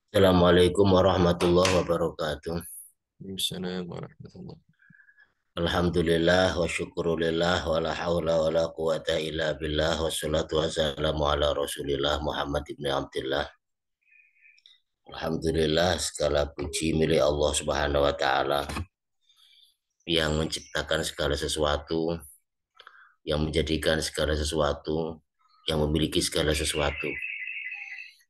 Assalamualaikum warahmatullahi wabarakatuh. Waalaikumsalam warahmatullah. Alhamdulillah wa syukurillah wa la hawla wa la quwata illa billah wa salatu wassalamu ala rasulillah Muhammad ibn Abdullah. Alhamdulillah segala puji milik Allah subhanahu wa ta'ala yang menciptakan segala sesuatu, yang menjadikan segala sesuatu, yang memiliki segala sesuatu,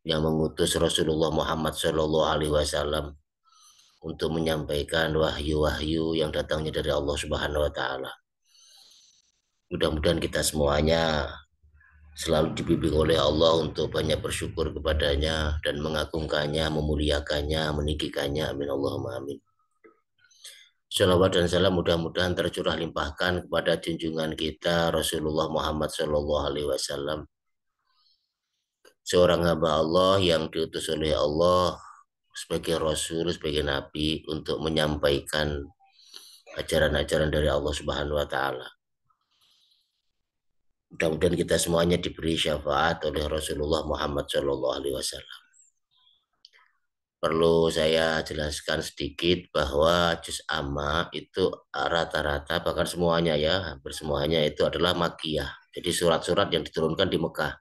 yang mengutus Rasulullah Muhammad Shallallahu Alaihi Wasallam untuk menyampaikan wahyu-wahyu yang datangnya dari Allah Subhanahu wa taala. Mudah-mudahan kita semuanya selalu dibimbing oleh Allah untuk banyak bersyukur kepadanya dan mengagungkannya, memuliakannya, meninggikannya. Amin Allahumma amin. Salawat dan salam mudah-mudahan tercurah limpahkan kepada junjungan kita Rasulullah Muhammad Sallallahu Alaihi Wasallam, seorang hamba Allah yang diutus oleh Allah sebagai Rasul, sebagai Nabi untuk menyampaikan ajaran-ajaran dari Allah Subhanahu Wa Taala. Mudah-mudahan kita semuanya diberi syafaat oleh Rasulullah Muhammad Shallallahu Alaihi Wasallam. Perlu saya jelaskan sedikit bahwa juz amma itu rata-rata bahkan semuanya ya, hampir semuanya itu adalah makiyah. Jadi surat-surat yang diturunkan di Mekah.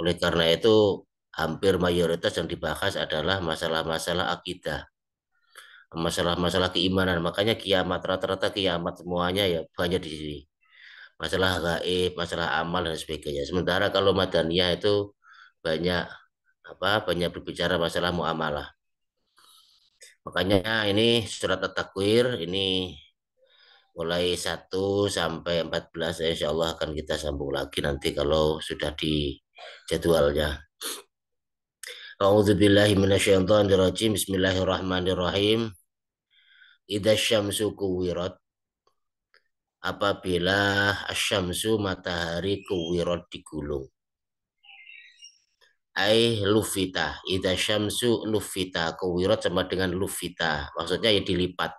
Oleh karena itu hampir mayoritas yang dibahas adalah masalah-masalah akidah, masalah-masalah keimanan. Makanya kiamat rata-rata kiamat semuanya ya banyak di sini. Masalah gaib, masalah amal dan sebagainya. Sementara kalau Madaniyah itu banyak banyak berbicara masalah muamalah. Makanya ini surat At-Takwir ini mulai 1 sampai 14 insya Allah akan kita sambung lagi nanti kalau sudah di jadwalnya. A'udzubillahi minasyaitonirrajim. Bismillahirrahmanirrahim. Idza syamsu kuwirat, apabila asyamsu matahari kuwirat digulung. Ai lufita, idza syamsu lufita, kuwirat sama dengan lufita. Maksudnya ya dilipat,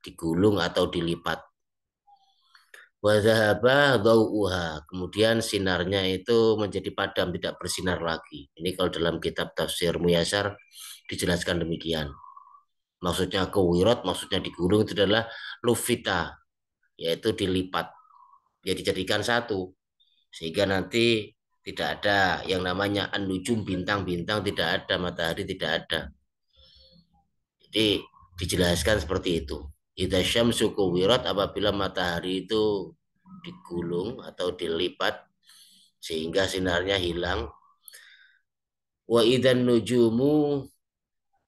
digulung atau dilipat. Wadhaba dhau'uha, kemudian sinarnya itu menjadi padam, tidak bersinar lagi. Ini kalau dalam kitab tafsir Muyasar dijelaskan demikian. Maksudnya kewirat, maksudnya digulung itu adalah lufita, yaitu dilipat, ya dijadikan satu. Sehingga nanti tidak ada yang namanya an-nujum, bintang-bintang tidak ada, matahari tidak ada. Jadi dijelaskan seperti itu. Idza syamsu kuwirat, apabila matahari itu digulung atau dilipat sehingga sinarnya hilang. Wa idzan nujumu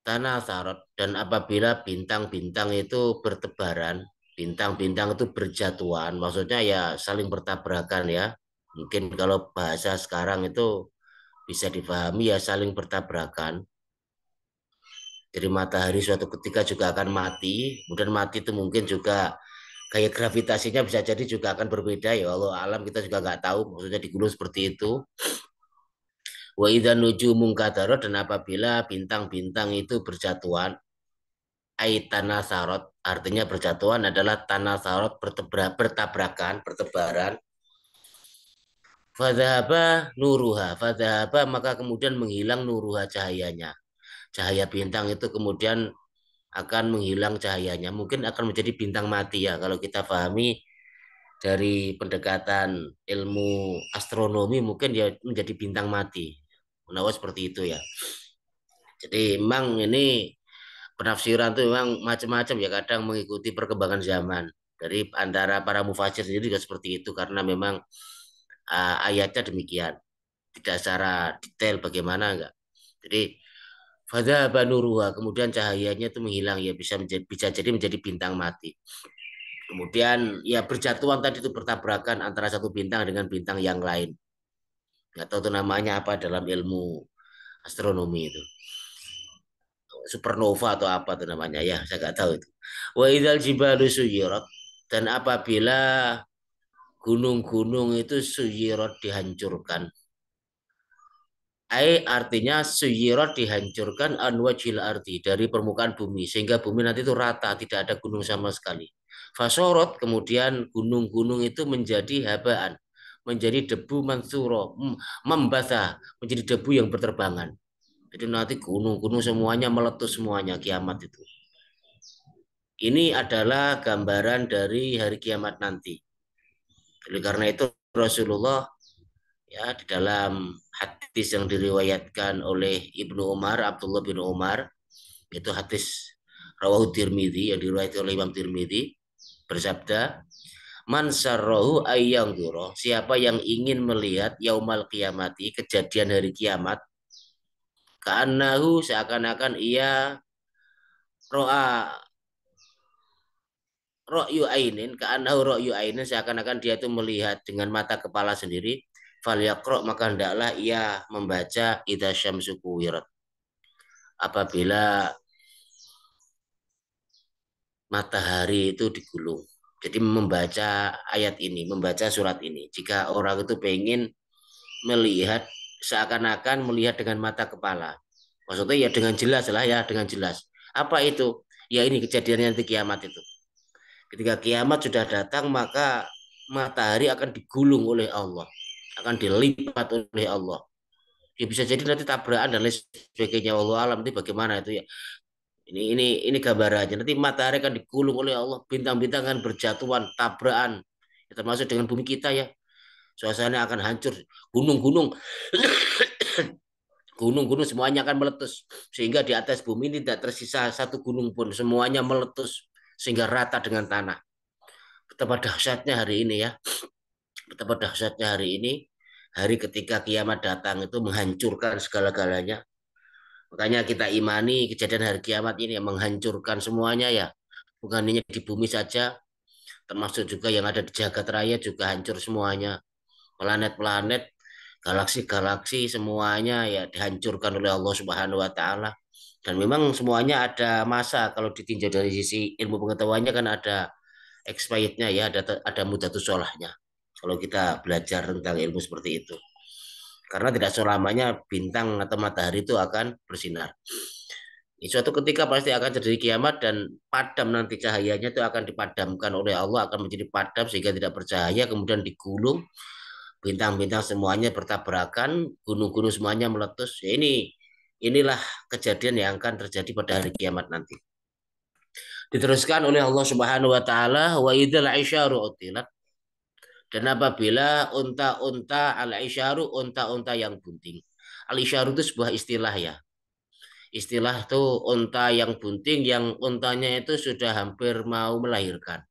tanatsarat, dan apabila bintang-bintang itu bertebaran, bintang-bintang itu berjatuhan, maksudnya ya saling bertabrakan ya. Mungkin kalau bahasa sekarang itu bisa dipahami ya saling bertabrakan. Jadi matahari suatu ketika juga akan mati, kemudian mati itu mungkin juga gaya gravitasinya bisa jadi juga akan berbeda ya. Allah alam kita juga nggak tahu, maksudnya di gunung seperti itu. Wa idza nujumun kadarat, dan apabila bintang-bintang itu berjatuhan, ai tanasarot, artinya berjatuhan adalah tanasarot, bertabrakan, bertebaran. Fadhaba nuruha, fadhaba maka kemudian menghilang nuruha, cahayanya. Cahaya bintang itu kemudian akan menghilang cahayanya, mungkin akan menjadi bintang mati ya kalau kita pahami dari pendekatan ilmu astronomi, mungkin ya menjadi bintang mati. Menawa seperti itu ya. Jadi memang ini penafsiran tuh memang macam-macam ya, kadang mengikuti perkembangan zaman. Dari antara para mufasir sendiri juga seperti itu karena memang ayatnya demikian. Tidak secara detail bagaimana enggak. Jadi fadha banuruha, kemudian cahayanya itu menghilang ya, bisa jadi menjadi bintang mati. Kemudian ya berjatuhan tadi itu, bertabrakan antara satu bintang dengan bintang yang lain. Nggak tahu itu namanya apa dalam ilmu astronomi itu. Supernova atau apa itu namanya ya, saya nggak tahu itu. Wa idzal jibalu suyirat, dan apabila gunung-gunung itu suyirat dihancurkan. Ai artinya suyirat dihancurkan an wajil arti, dari permukaan bumi sehingga bumi nanti itu rata, tidak ada gunung sama sekali. Fasorot, kemudian gunung-gunung itu menjadi habaan, menjadi debu mansuro, membasah, menjadi debu yang berterbangan. Jadi nanti gunung-gunung semuanya meletus semuanya kiamat itu. Ini adalah gambaran dari hari kiamat nanti. Oleh karena itu Rasulullah ya di dalam hadis yang diriwayatkan oleh Ibnu Umar, Abdullah bin Umar, itu hadis rawahu Tirmidzi yang diriwayatkan oleh Imam Tirmidzi bersabda, "Man sarrahu ayyang duro." Siapa yang ingin melihat yaumal kiamati, kejadian hari kiamat, ka'annahu seakan-akan ia ro'a ra'yu ainin, ka'annahu ra'yu ainin seakan-akan dia itu melihat dengan mata kepala sendiri, falyaqra maka hendaklah ia membaca idza syamsu kuwirat. Apabila matahari itu digulung. Jadi membaca ayat ini, membaca surat ini. Jika orang itu pengen melihat seakan-akan melihat dengan mata kepala. Maksudnya ya dengan jelas lah ya, dengan jelas. Apa itu? Ya ini kejadian nanti kiamat itu. Ketika kiamat sudah datang maka matahari akan digulung oleh Allah, akan dilipat oleh Allah. Ya bisa jadi nanti tabrakan dan lain sebagainya. Allah alam itu bagaimana itu ya. Ini gambarannya. Nanti matahari akan digulung oleh Allah, bintang-bintang akan berjatuhan, tabrakan. Ya, termasuk dengan bumi kita ya. Suasana akan hancur, gunung-gunung, gunung-gunung semuanya akan meletus sehingga di atas bumi ini tidak tersisa satu gunung pun, semuanya meletus sehingga rata dengan tanah. Betapa dahsyatnya hari ini ya, betapa dahsyatnya hari ini, hari ketika kiamat datang itu menghancurkan segala-galanya. Makanya kita imani kejadian hari kiamat ini yang menghancurkan semuanya ya. Bukan hanya di bumi saja, termasuk juga yang ada di jagat raya juga hancur semuanya. Planet-planet, galaksi-galaksi semuanya ya dihancurkan oleh Allah Subhanahu wa taala. Dan memang semuanya ada masa kalau ditinjau dari sisi ilmu pengetahuannya kan ada expirednya ya, ada mudatus sholahnya. Kalau kita belajar tentang ilmu seperti itu. Karena tidak selamanya bintang atau matahari itu akan bersinar. Suatu ketika pasti akan terjadi kiamat dan padam nanti cahayanya itu akan dipadamkan oleh Allah, akan menjadi padam sehingga tidak bercahaya, kemudian digulung, bintang-bintang semuanya bertabrakan, gunung-gunung semuanya meletus. Ya inilah kejadian yang akan terjadi pada hari kiamat nanti. Diteruskan oleh Allah Subhanahu wa taala, wa idzal isyaru utilat, dan apabila unta-unta al-isyaru, unta-unta yang bunting. Al-isyaru itu sebuah istilah ya. Istilah itu unta yang bunting yang untanya itu sudah hampir mau melahirkan.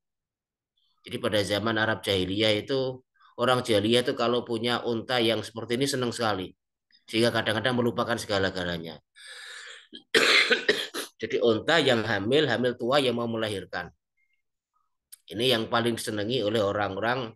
Jadi pada zaman Arab jahiliyah itu orang jahiliyah itu kalau punya unta yang seperti ini senang sekali. Sehingga kadang-kadang melupakan segala-galanya. Jadi unta yang hamil, hamil tua yang mau melahirkan. Ini yang paling disenangi oleh orang-orang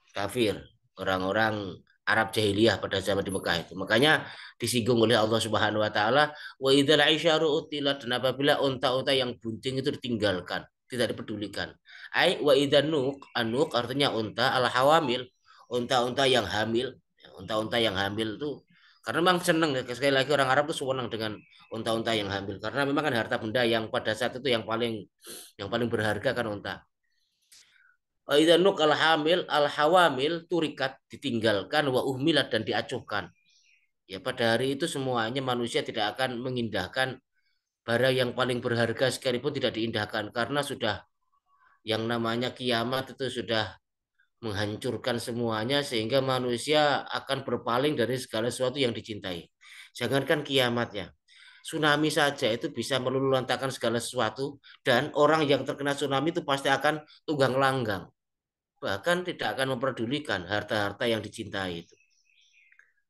kafir, orang-orang Arab jahiliyah pada zaman di Mekah itu. Makanya disinggung oleh Allah Subhanahu wa taala, wa idzal isyaru utilat, dan apabila unta-unta yang bunting itu ditinggalkan, tidak dipedulikan. Ai wa idzan nuk, anuk artinya unta al hawamil, unta-unta yang hamil, unta-unta yang hamil itu karena memang senang sekali lagi orang Arab tuh senang dengan unta-unta yang hamil karena memang kan harta benda yang pada saat itu yang paling berharga kan unta. Nuk al hamil al hawamil turikat ditinggalkan wa uhmilat dan diacuhkan. Ya pada hari itu semuanya manusia tidak akan mengindahkan barang yang paling berharga sekalipun tidak diindahkan karena sudah yang namanya kiamat itu sudah menghancurkan semuanya sehingga manusia akan berpaling dari segala sesuatu yang dicintai. Jangankan kiamatnya, tsunami saja itu bisa meluluhlantakkan segala sesuatu dan orang yang terkena tsunami itu pasti akan tunggang langgang. Bahkan tidak akan memperdulikan harta-harta yang dicintai itu.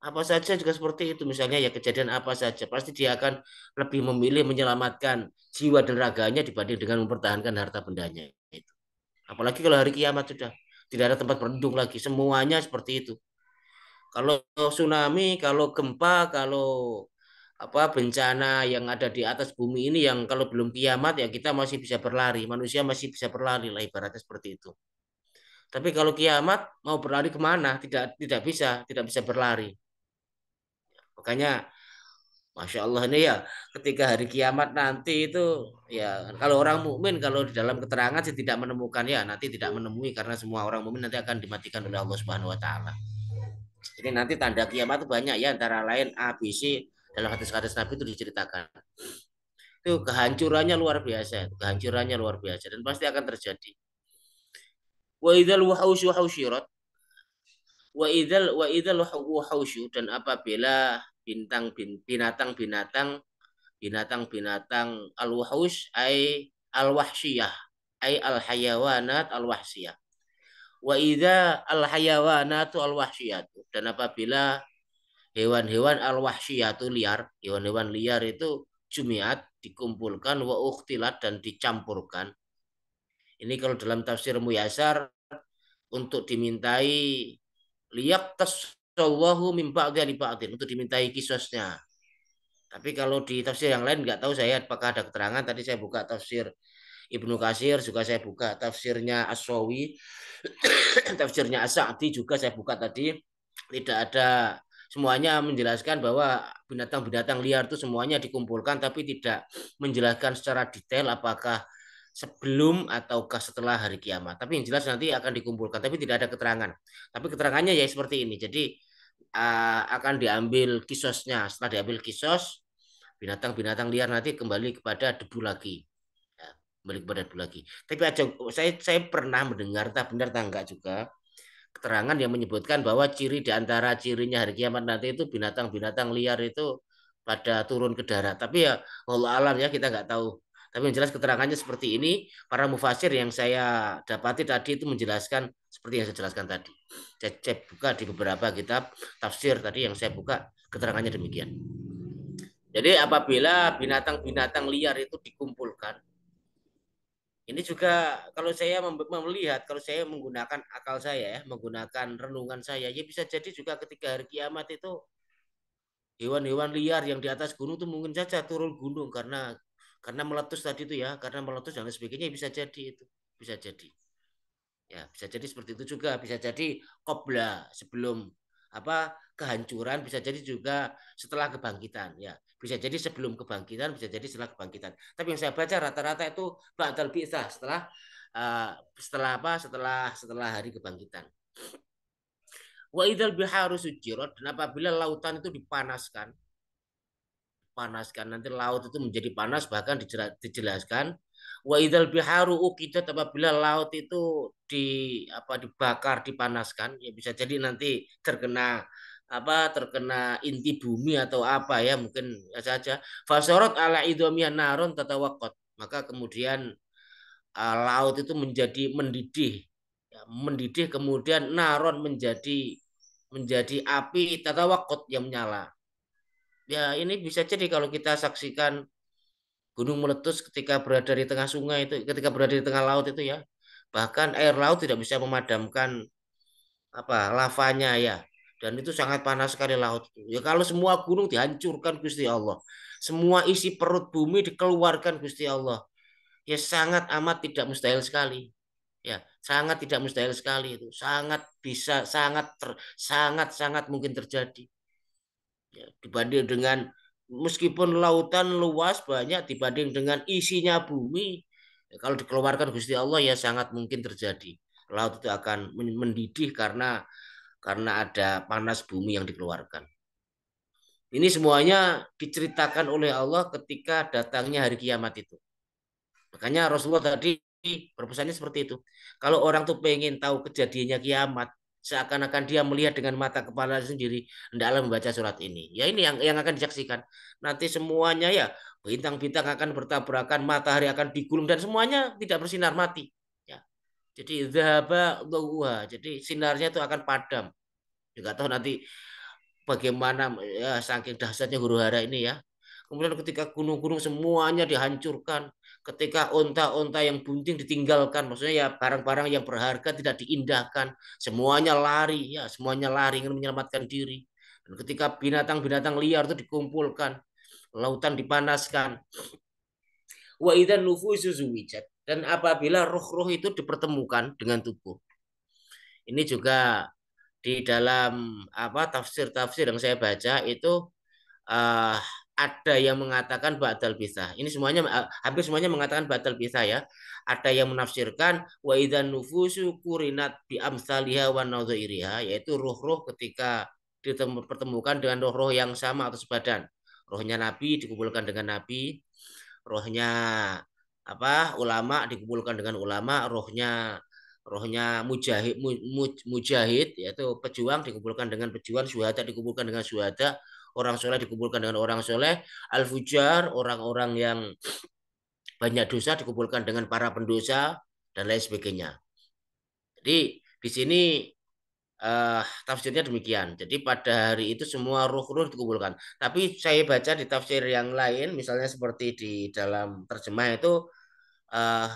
Apa saja juga seperti itu. Misalnya ya kejadian apa saja. Pasti dia akan lebih memilih menyelamatkan jiwa dan raganya dibanding dengan mempertahankan harta bendanya. Itu. Apalagi kalau hari kiamat sudah. Tidak ada tempat berlindung lagi. Semuanya seperti itu. Kalau tsunami, kalau gempa, kalau apa bencana yang ada di atas bumi ini yang kalau belum kiamat ya kita masih bisa berlari. Manusia masih bisa berlari lah ibaratnya seperti itu. Tapi kalau kiamat mau berlari kemana? Tidak bisa berlari. Makanya Masya Allah ini ya ketika hari kiamat nanti itu ya kalau orang mukmin kalau di dalam keterangan sih tidak menemukan ya nanti tidak menemui karena semua orang mukmin nanti akan dimatikan oleh Allah Subhanahu wa taala. Jadi nanti tanda kiamat itu banyak ya antara lain A, B, C. Dalam hadis-hadis Nabi itu diceritakan. Itu kehancurannya luar biasa, kehancurannya luar biasa dan pasti akan terjadi. Wa idzal wuhusyu husyirat wa idzal wuhusyu, dan apabila binatang-binatang al-wuhus ay al-wahsyiyah ay al-hayawanat al-wahsyiyah. Wa idza al-hayawanatu al-wahsyiyatu, dan apabila hewan-hewan al-wahsyiyatu liar, hewan-hewan liar itu jumiat dikumpulkan wa ukhtilat dan dicampurkan. Ini kalau dalam tafsir Muyasar untuk dimintai liyak tasawwahu min ba'dhi li ba'dhin, untuk dimintai kisosnya. Tapi kalau di tafsir yang lain nggak tahu saya apakah ada keterangan. Tadi saya buka tafsir Ibnu Katsir, juga saya buka tafsirnya As-Sawi, tafsirnya As-Sa'di juga saya buka tadi. Tidak ada, semuanya menjelaskan bahwa binatang-binatang liar itu semuanya dikumpulkan, tapi tidak menjelaskan secara detail apakah sebelum ataukah setelah hari kiamat. Tapi yang jelas nanti akan dikumpulkan, tapi tidak ada keterangan. Tapi keterangannya ya seperti ini. Jadi akan diambil kisosnya. Setelah diambil kisos, binatang-binatang liar nanti kembali kepada debu lagi. Ya, kembali kepada debu lagi. Tapi saya pernah mendengar, tak benar tak enggak juga, keterangan yang menyebutkan bahwa ciri di antara cirinya hari kiamat nanti itu binatang-binatang liar itu pada turun ke darat. Tapi ya wallah alam ya, kita nggak tahu. Tapi yang jelas keterangannya seperti ini. Para mufasir yang saya dapati tadi itu menjelaskan seperti yang saya jelaskan tadi. Saya buka di beberapa kitab tafsir tadi yang saya buka, keterangannya demikian. Jadi apabila binatang-binatang liar itu dikumpulkan, ini juga kalau saya melihat, kalau saya menggunakan akal saya ya, menggunakan renungan saya, ya bisa jadi juga ketika hari kiamat itu hewan-hewan liar yang di atas gunung itu mungkin saja turun gunung karena meletus tadi itu ya, karena meletus dan lain sebagainya, bisa jadi itu, bisa jadi. Ya, bisa jadi seperti itu juga, bisa jadi qabla sebelum apa kehancuran, bisa jadi juga setelah kebangkitan ya. Bisa jadi sebelum kebangkitan, bisa jadi setelah kebangkitan. Tapi yang saya baca rata-rata itu ba'dal bi'tsah, setelah apa? Setelah hari kebangkitan. Wa idzal biharu sujirat, dan apabila lautan itu dipanaskan, nanti laut itu menjadi panas, bahkan dijelaskan wa idzal biharu uqidat, apabila laut itu dibakar, dipanaskan, ya bisa jadi nanti terkena inti bumi atau apa ya, mungkin saja fasorot ala idomian naron tatawakot, maka kemudian laut itu menjadi mendidih, ya, mendidih, kemudian naron menjadi api tatawakot yang menyala. Ya ini bisa jadi kalau kita saksikan gunung meletus ketika berada di tengah sungai itu, ketika berada di tengah laut itu ya. Bahkan air laut tidak bisa memadamkan lavanya ya. Dan itu sangat panas sekali laut itu. Ya kalau semua gunung dihancurkan Gusti Allah, semua isi perut bumi dikeluarkan Gusti Allah, ya sangat amat tidak mustahil sekali. Ya, sangat tidak mustahil sekali itu. Sangat bisa, sangat sangat mungkin terjadi. Ya, dibanding dengan, meskipun lautan luas banyak dibanding dengan isinya bumi, ya, kalau dikeluarkan Gusti Allah ya sangat mungkin terjadi. Laut itu akan mendidih karena ada panas bumi yang dikeluarkan. Ini semuanya diceritakan oleh Allah ketika datangnya hari kiamat itu. Makanya Rasulullah tadi berpesannya seperti itu. Kalau orang tuh pengen tahu kejadiannya kiamat, seakan-akan dia melihat dengan mata kepala sendiri, hendaklah membaca surat ini. Ya ini yang akan disaksikan. Nanti semuanya ya, bintang-bintang akan bertabrakan, matahari akan digulung, dan semuanya tidak bersinar, mati. Ya. Jadi jadi sinarnya itu akan padam. Juga tahu nanti bagaimana ya, saking dahsyatnya huru hara ini ya. Kemudian ketika gunung-gunung semuanya dihancurkan, ketika onta-onta yang bunting ditinggalkan, maksudnya ya barang-barang yang berharga tidak diindahkan, semuanya lari ya, semuanya lari ingin menyelamatkan diri. Dan ketika binatang-binatang liar itu dikumpulkan, lautan dipanaskan, wa idzan nufusu zuwijat, dan apabila roh-roh itu dipertemukan dengan tubuh. Ini juga di dalam tafsir-tafsir yang saya baca itu uh, ada yang mengatakan batal bisa. Ini semuanya hampir semuanya mengatakan batal bisa ya. Ada yang menafsirkan wa idzan nufusu kurinat bi amsalihha wa nadhairiha, yaitu roh-roh ketika dipertemukan dengan roh-roh yang sama atau sebadan. Rohnya Nabi dikumpulkan dengan Nabi, rohnya ulama dikumpulkan dengan ulama, rohnya rohnya mujahid yaitu pejuang dikumpulkan dengan pejuang, syuhada dikumpulkan dengan syuhada, orang soleh dikumpulkan dengan orang soleh, al-fujar orang-orang yang banyak dosa dikumpulkan dengan para pendosa dan lain sebagainya. Jadi di sini tafsirnya demikian. Jadi pada hari itu semua ruh-ruh dikumpulkan. Tapi saya baca di tafsir yang lain, misalnya seperti di dalam terjemah itu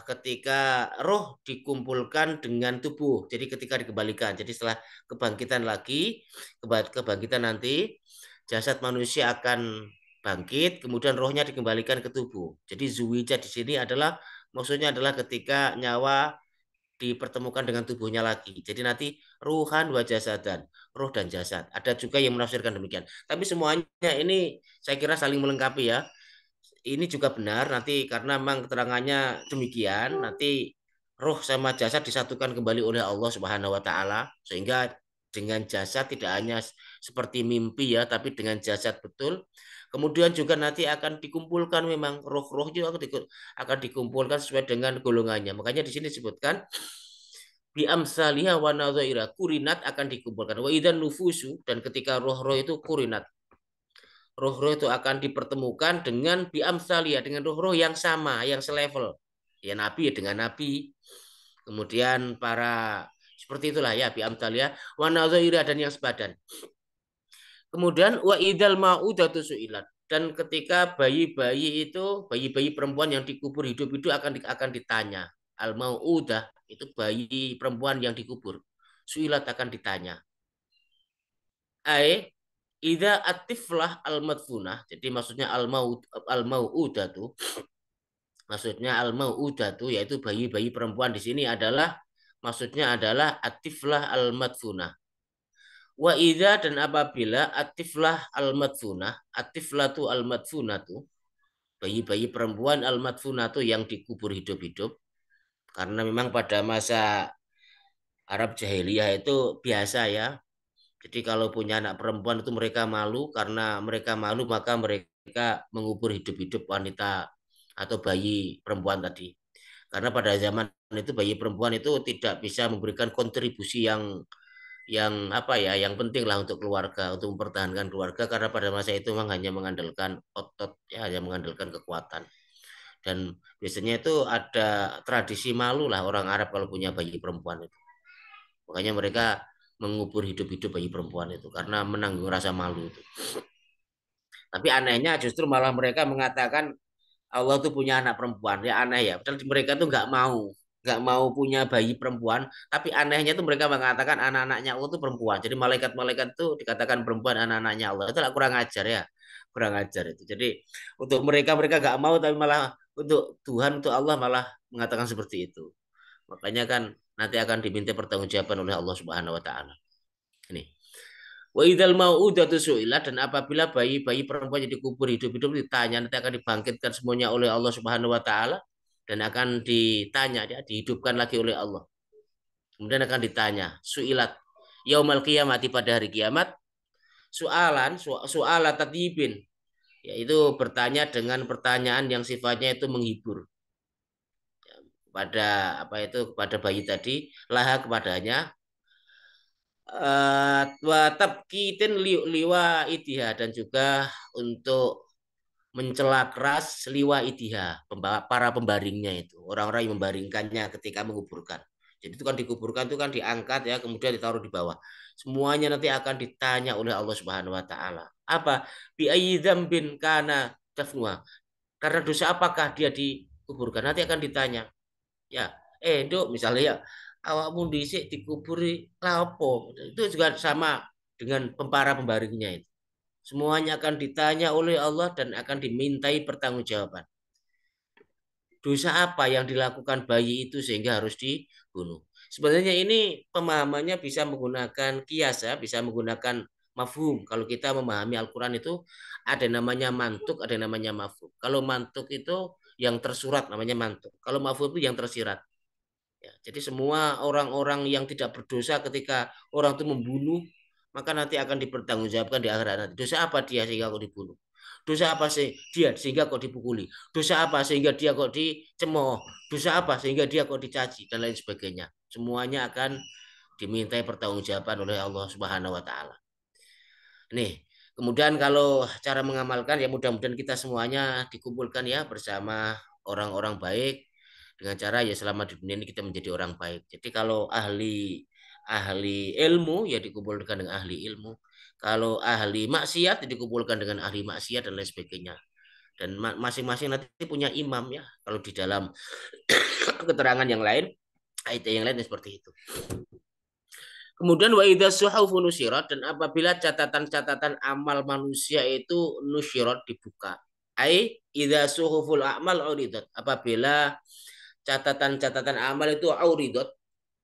ketika roh dikumpulkan dengan tubuh. Jadi ketika dikembalikan. Jadi setelah kebangkitan lagi, kebangkitan nanti jasad manusia akan bangkit, kemudian rohnya dikembalikan ke tubuh. Jadi zuwija di sini adalah maksudnya adalah ketika nyawa dipertemukan dengan tubuhnya lagi. Jadi nanti ruhan wa jasadan, ruh dan jasad. Ada juga yang menafsirkan demikian. Tapi semuanya ini saya kira saling melengkapi ya. Ini juga benar nanti karena memang keterangannya demikian, nanti roh sama jasad disatukan kembali oleh Allah Subhanahu wa taala sehingga dengan jasad tidak hanya seperti mimpi ya, tapi dengan jasad betul. Kemudian juga nanti akan dikumpulkan memang roh-roh itu akan dikumpulkan sesuai dengan golongannya. Makanya di sini disebutkan bi amsalihha wa nadzaira kurinat akan dikumpulkan. Wa idzan nufusu dan ketika roh-roh itu kurinat roh-roh itu akan dipertemukan dengan bi amsalihha dengan roh-roh yang sama, yang selevel. Ya Nabi ya dengan Nabi. Kemudian para seperti itulah ya bi amsalihha wa nadzaira dan yang sebadan. Kemudian wa idzal mau'udatu su'ilat dan ketika bayi-bayi itu bayi-bayi perempuan yang dikubur hidup itu akan ditanya al mau'udah itu bayi perempuan yang dikubur su'ilat akan ditanya ai idza atiflah al madfunah jadi maksudnya al mau'udah tuh maksudnya al mau'udah tuh yaitu bayi-bayi perempuan di sini adalah maksudnya adalah atiflah al madfunah. Wa idza dan apabila atiflah al-madfunah, atiflatu al-madfunatu, bayi-bayi perempuan al-madfunatu yang dikubur hidup-hidup karena memang pada masa Arab jahiliyah itu biasa ya. Jadi kalau punya anak perempuan itu mereka malu karena mereka malu maka mereka mengubur hidup-hidup wanita atau bayi perempuan tadi. Karena pada zaman itu bayi perempuan itu tidak bisa memberikan kontribusi yang penting lah untuk keluarga untuk mempertahankan keluarga karena pada masa itu memang hanya mengandalkan otot ya hanya mengandalkan kekuatan dan biasanya itu ada tradisi malu lah orang Arab kalau punya bayi perempuan itu makanya mereka mengubur hidup-hidup bayi perempuan itu karena menanggung rasa malu itu tapi anehnya justru malah mereka mengatakan Allah tuh punya anak perempuan ya aneh ya padahal mereka tuh nggak mau punya bayi perempuan tapi anehnya tuh mereka mengatakan anak-anaknya Allah tuh perempuan jadi malaikat-malaikat tuh dikatakan perempuan anak-anaknya Allah itu lah kurang ajar ya kurang ajar itu jadi untuk mereka nggak mau tapi malah untuk Tuhan untuk Allah malah mengatakan seperti itu makanya kan nanti akan diminta pertanggungjawaban oleh Allah Subhanahu Wa Taala ini Wa idzal mau'udatu su'ilat dan apabila bayi-bayi perempuan yang dikubur hidup-hidup ditanya nanti akan dibangkitkan semuanya oleh Allah Subhanahu wa taala dan akan ditanya ya, dihidupkan lagi oleh Allah. Kemudian akan ditanya, su'ilat yaumal qiyamati pada hari kiamat, su'alat tadibin yaitu bertanya dengan pertanyaan yang sifatnya itu menghibur pada kepada bayi tadi laha kepadanya tabkitin liwa itiha dan juga untuk mencela keras liwa itiha para pembaringnya itu orang-orang yang membaringkannya ketika menguburkan jadi itu kan dikuburkan itu kan diangkat ya kemudian ditaruh di bawah semuanya nanti akan ditanya oleh Allah Subhanahu Wa Taala apa bi ayyi dzambin kana dafnuha karena dosa apakah dia dikuburkan nanti akan ditanya ya dok misalnya ya awakmu dhisik dikuburi lapo itu juga sama dengan para pembaringnya itu semuanya akan ditanya oleh Allah dan akan dimintai pertanggungjawaban dosa apa yang dilakukan bayi itu sehingga harus dibunuh sebenarnya ini pemahamannya bisa menggunakan kias ya bisa menggunakan mafhum kalau kita memahami Al-Quran itu ada namanya mantuk ada namanya mafhum kalau mantuk itu yang tersurat namanya mantuk kalau mafhum itu yang tersirat. Ya, jadi semua orang-orang yang tidak berdosa ketika orang itu membunuh, maka nanti akan dipertanggungjawabkan di akhirat nanti. Dosa apa dia sehingga aku dibunuh? Dosa apa sih dia sehingga kok dipukuli? Dosa apa sehingga dia kok dicemooh? Dosa apa sehingga dia kok dicaci dan lain sebagainya? Semuanya akan dimintai pertanggungjawaban oleh Allah Subhanahu wa taala. Nih, kemudian kalau cara mengamalkan ya mudah-mudahan kita semuanya dikumpulkan ya bersama orang-orang baik dengan cara ya selama di dunia ini kita menjadi orang baik. Jadi kalau ahli ahli ilmu ya dikumpulkan dengan ahli ilmu. Kalau ahli maksiat ya dikumpulkan dengan ahli maksiat dan lain sebagainya. Dan masing-masing nanti punya imam ya. Kalau di dalam keterangan yang lain, ayat yang lain seperti itu. Kemudian wa idza suhufu nusyirat dan apabila catatan-catatan amal manusia itu nusyirat dibuka. Ai idza suhuful a'mal uridat. Apabila catatan-catatan amal itu uridat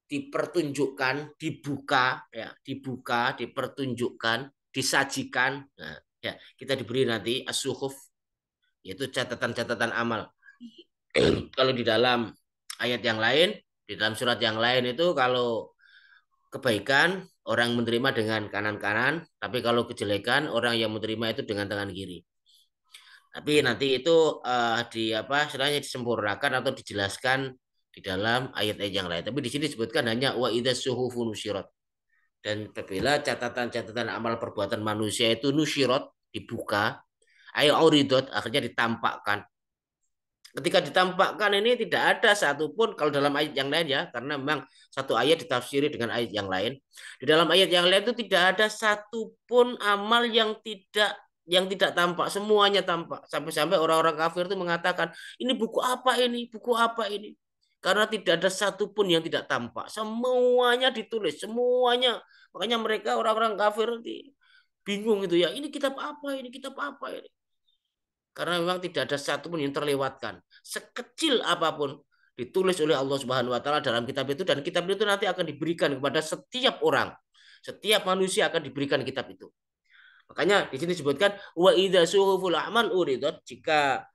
dipertunjukkan, dibuka ya, dibuka, dipertunjukkan, disajikan. Nah, ya, kita diberi nanti as-suhuf yaitu catatan-catatan amal. Kalau di dalam ayat yang lain, di dalam surat yang lain itu kalau kebaikan orang menerima dengan kanan-kanan, tapi kalau kejelekan orang yang menerima itu dengan tangan kiri. Tapi nanti itu di apa istilahnya disempurnakan atau dijelaskan di dalam ayat-ayat yang lain. Tapi di sini disebutkan hanya wa idza suhufu nusyirat. Dan apabila catatan-catatan amal perbuatan manusia itu nusyirat dibuka, ayo auridot akhirnya ditampakkan. Ketika ditampakkan ini tidak ada satupun kalau dalam ayat yang lain ya, karena memang satu ayat ditafsiri dengan ayat yang lain. Di dalam ayat yang lain itu tidak ada satupun amal yang tidak tampak, semuanya tampak. Sampai-sampai orang-orang kafir itu mengatakan, ini buku apa ini? Buku apa ini? Karena tidak ada satupun yang tidak tampak. Semuanya ditulis, semuanya. Makanya mereka orang-orang kafir bingung itu ya. Ini kitab apa ini? Kitab apa ini? Karena memang tidak ada satu pun yang terlewatkan. Sekecil apapun ditulis oleh Allah Subhanahu wa taala dalam kitab itu dan kitab itu nanti akan diberikan kepada setiap orang. Setiap manusia akan diberikan kitab itu. Makanya di sini disebutkan wa idza suhuful a'mal uridat jika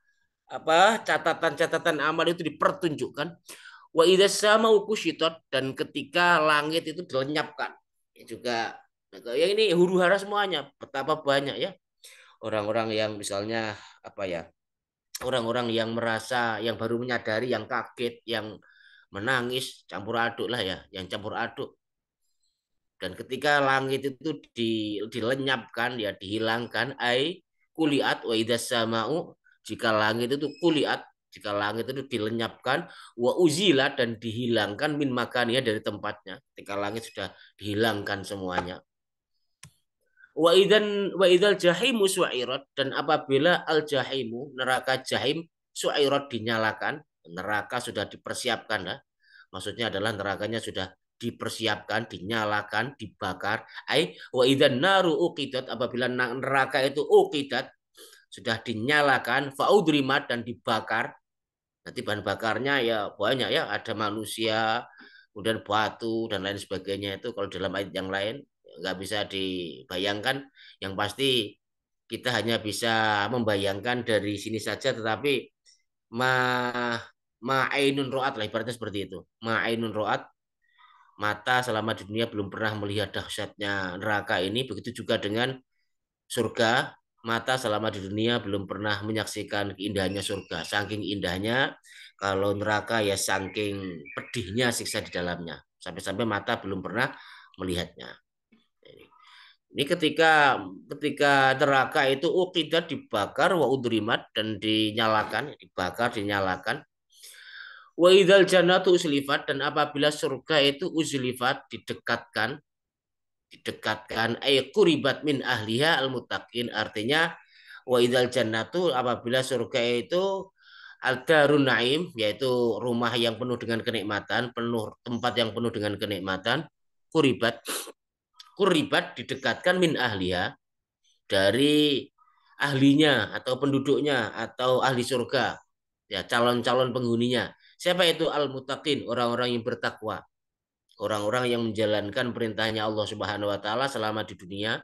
apa catatan-catatan amal itu dipertunjukkan wa idza samau kusyitat dan ketika langit itu dilenyapkan. Ya juga ya ini huru hara semuanya betapa banyak ya orang-orang yang misalnya apa ya orang-orang yang merasa yang baru menyadari yang kaget yang menangis campur aduk lah ya yang campur aduk dan ketika langit itu dilenyapkan ya dihilangkan ai kuliat wa idas samau jika langit itu kuliat jika langit itu dilenyapkan wa uzilat dan dihilangkan min makania dari tempatnya ketika langit sudah dihilangkan semuanya wa idzal jahimu su'irat dan apabila al jahimu neraka jahim su'irat dinyalakan neraka sudah dipersiapkan ya. Maksudnya adalah nerakanya sudah dipersiapkan dinyalakan dibakar ai wa idzan naru uqidat apabila neraka itu uqidat sudah dinyalakan faudrimat dan dibakar nanti bahan bakarnya ya banyak ya ada manusia kemudian batu dan lain sebagainya itu kalau dalam ayat yang lain nggak bisa dibayangkan yang pasti kita hanya bisa membayangkan dari sini saja tetapi ma ma'ainun ro'at lah ibaratnya seperti itu ma'ainun ro'at mata selama di dunia belum pernah melihat dahsyatnya neraka ini begitu juga dengan surga mata selama di dunia belum pernah menyaksikan keindahannya surga saking indahnya kalau neraka ya saking pedihnya siksa di dalamnya sampai-sampai mata belum pernah melihatnya. Ini ketika neraka itu uqidah dibakar wa udrimat dan dinyalakan, dibakar, dinyalakan. Wa idzal jannatu uslifat dan apabila surga itu uslifat didekatkan ay quribat min ahliha al muttaqin artinya wa idzal jannatu apabila surga itu al-darun naim yaitu rumah yang penuh dengan kenikmatan, penuh tempat yang penuh dengan kenikmatan, quribat kuribat didekatkan min ahliya dari ahlinya atau penduduknya atau ahli surga ya calon-calon penghuninya siapa itu al-muttaqin orang-orang yang bertakwa orang-orang yang menjalankan perintahnya Allah Subhanahu wa taala selama di dunia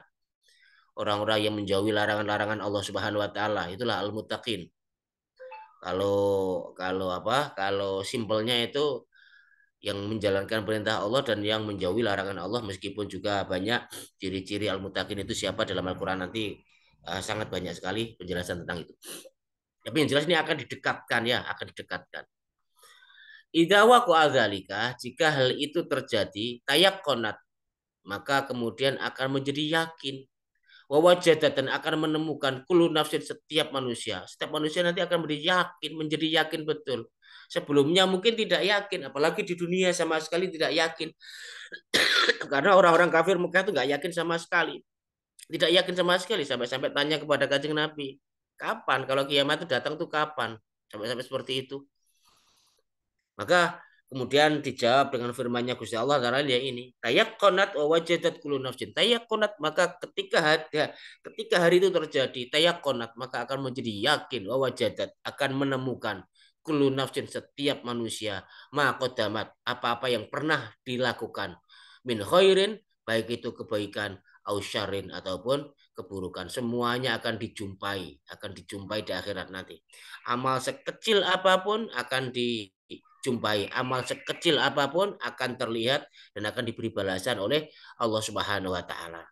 orang-orang yang menjauhi larangan-larangan Allah Subhanahu wa taala itulah al-muttaqin kalau kalau apa kalau simpelnya itu yang menjalankan perintah Allah dan yang menjauhi larangan Allah meskipun juga banyak ciri-ciri al-muttaqin itu siapa dalam Al-Qur'an nanti Sangat banyak sekali penjelasan tentang itu. Tapi yang jelas ini akan didekatkan ya, akan didekatkan. Idza waqa'a dzalika, jika hal itu terjadi, tayaqqanat, maka kemudian akan menjadi yakin. Wa wajadat, dan akan menemukan kullu nafsin, setiap manusia. Setiap manusia nanti akan menjadi yakin betul. Sebelumnya mungkin tidak yakin, apalagi di dunia sama sekali tidak yakin. Karena orang-orang kafir Mekah itu nggak yakin sama sekali. Tidak yakin sama sekali sampai-sampai tanya kepada Kanjeng Nabi, kapan kalau kiamat itu datang tuh kapan? Sampai-sampai seperti itu. Maka kemudian dijawab dengan firman-Nya Gusti Allah taala dia ini, tayaqqanat wa wajadat kullu nafsin. Tayaqqanat, maka ketika hari itu terjadi, tayaqqanat, maka akan menjadi yakin, wa wajadat, akan menemukan kullu nafsin, setiap manusia, ma qaddamat, apa-apa yang pernah dilakukan, min khairin, baik itu kebaikan, au syarrin, ataupun keburukan, semuanya akan dijumpai di akhirat nanti. Amal sekecil apapun akan dijumpai, amal sekecil apapun akan terlihat dan akan diberi balasan oleh Allah Subhanahu wa taala.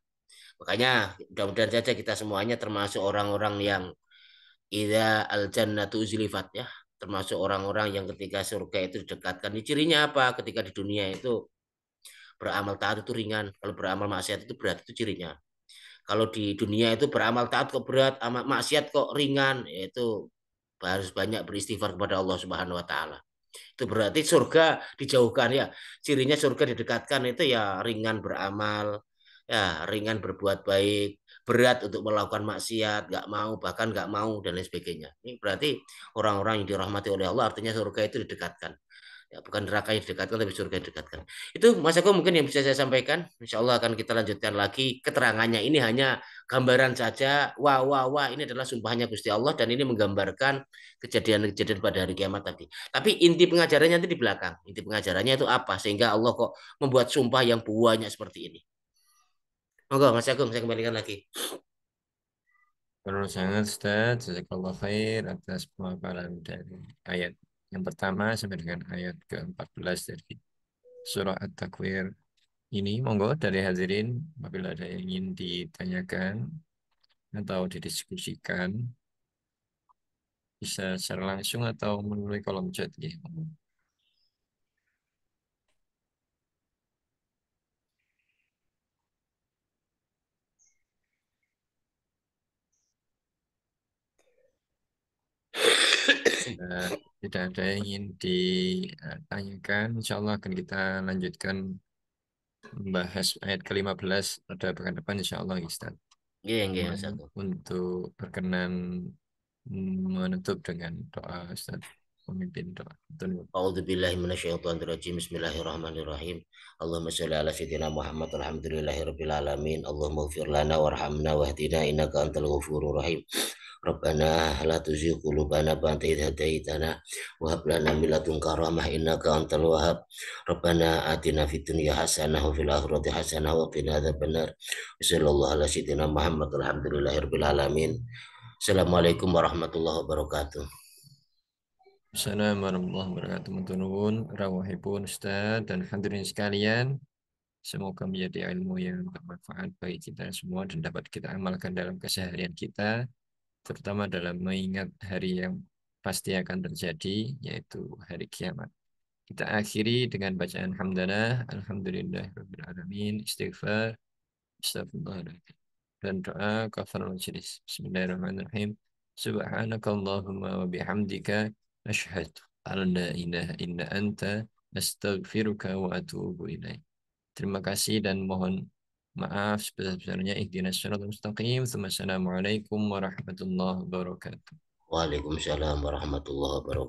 Makanya mudah-mudahan saja kita semuanya termasuk orang-orang yang idza al jannatu uzlifat ya, termasuk orang-orang yang ketika surga itu didekatkan. Di cirinya apa? Ketika di dunia itu beramal taat itu ringan, kalau beramal maksiat itu berat, itu cirinya. Kalau di dunia itu beramal taat kok berat, amal maksiat kok ringan, yaitu harus banyak beristighfar kepada Allah Subhanahu wa taala. Itu berarti surga dijauhkan ya. Cirinya surga didekatkan itu ya ringan beramal, ya ringan berbuat baik, berat untuk melakukan maksiat, nggak mau, bahkan nggak mau, dan lain sebagainya. Ini berarti orang-orang yang dirahmati oleh Allah, artinya surga itu didekatkan. Ya, bukan neraka yang didekatkan, tapi surga yang didekatkan. Itu Mas Aku mungkin yang bisa saya sampaikan. Insya Allah akan kita lanjutkan lagi keterangannya. Ini hanya gambaran saja. Wah, wah, wah. Ini adalah sumpahnya Gusti Allah dan ini menggambarkan kejadian-kejadian pada hari kiamat tadi. Tapi inti pengajarannya itu di belakang. Inti pengajarannya itu apa? Sehingga Allah kok membuat sumpah yang banyak seperti ini. Monggo Mas Agung, saya kembalikan lagi. Menurut sangat Ustaz, jazakallah khair atas pemaparan dari ayat yang pertama sampai dengan ayat ke-14 dari surah At-Takwir ini. Monggo dari hadirin, apabila ada yang ingin ditanyakan atau didiskusikan, bisa secara langsung atau melalui kolom chat. Ya. Nah, tidak ada yang ingin ditanyakan, insya Allah akan kita lanjutkan membahas ayat ke-15 pada pekan depan, insya Allah, Ustaz. Iya, iya, Mas Agung. Untuk berkenan menutup dengan doa, Ustaz, memimpin doa. Betul. A'udzu billahi minasyaitonir rajim. Bismillahirrahmanirrahim. Allahumma shalli ala sayyidina Muhammad alhamdulillahirabbil alamin. Allahumma ighfir lana warhamna wahdina innaka antal ghafurur rahim. Rabbana la tuzigh qulubana ba'da idh hadaitana wa hab lana min ladunka rahmah innaka antal wahhab. Rabbana atina fid dunya hasanah wa fil akhirati hasanah wa qina adzabannar. Sallallahu ala sayyidina Muhammad alhamdulillahirabbil alamin. Assalamualaikum warahmatullahi wabarakatuh. Assalamualaikum warahmatullahi wabarakatuh. Menurun rawahipun Ustaz dan hadirin sekalian. Semoga menjadi ilmu yang bermanfaat bagi kita semua dan dapat kita amalkan dalam keseharian kita, terutama dalam mengingat hari yang pasti akan terjadi, yaitu hari kiamat. Kita akhiri dengan bacaan hamdalah, alhamdulillahirabbil alamin, istighfar, astagfirullahaladzim, dan doa kafarul majelis. Bismillahirrahmanirrahim. Subhanakallahumma wa bihamdika asyhadu an la ilaha illa anta astaghfiruka wa atubu ilaik. Terima kasih dan mohon maaf sebesar-besarnya. Ihdinas syiratal mustaqim. Assalamualaikum warahmatullahi wabarakatuh. Waalaikumsalam warahmatullahi wabarakatuh.